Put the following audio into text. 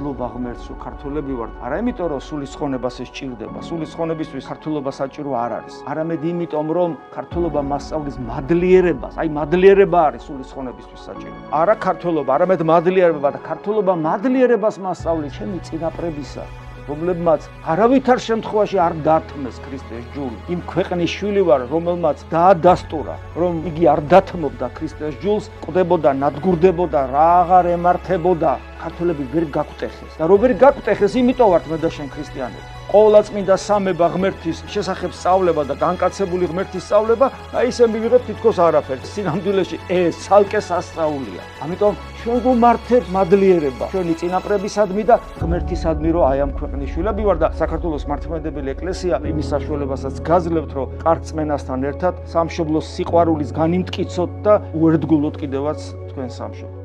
მადლობა ღმერთს, რომ ქართველები ვართ. არა იმიტომ, რომ სულისხონებას ესჭირდება, სულისხონებისთვის ქართულობა საჭირო არ არის. არამედ იმიტომ, რომ ქართულობა მასწავლის მადლიერებას, აი მადლიერება არის სულისხონებისთვის საჭირო. არა ქართულობა, არამედ მადლიერება და ქართულობა მადლიერებას მასწავლის ჩემი წინაპრებისა. რომლებმაც არავითარ შემთხვევაში არ დათმეს ქრისტეს ჯული. იმ ქვეყნის შვილი ვარ, რომელმაც დაადასტურა, რომ იგი არ დათმობდა ქრისტეს ჯულს, ყვდებოდა, ნადგურდებოდა, რა აღარ ემართებოდა. ქართველები ვერ გაგვტეხეს და რო ვერ გაგვტეხეს, იმიტომ ვართ მე და შენ ქრისტიანები. ყოვლადწმინდა სამება ღმერთის შესახებ სწავლება და განკაცებული ღმერთის სწავლება, აი ისე მივიღეთ თითქოს არაფერს. სინამდვილეში ეს ცალკე სასწაულია. ამიტომ ჩვენ გვმართეთ მადლიერება ჩვენი წინაპრებისადმი და ღმერთისადმი, რომ აი ამ ქვეყნის შვილები ვარ და საქართველოს მართლმადიდებელი ეკლესია იმის საშუალებასაც გაძლევთ, რომ კარგწმენასთან ერთად სამშობლოს სიყვარულის განიმტკიცოთ და უერთგულოთ კიდევაც თქვენ სამშობლოს.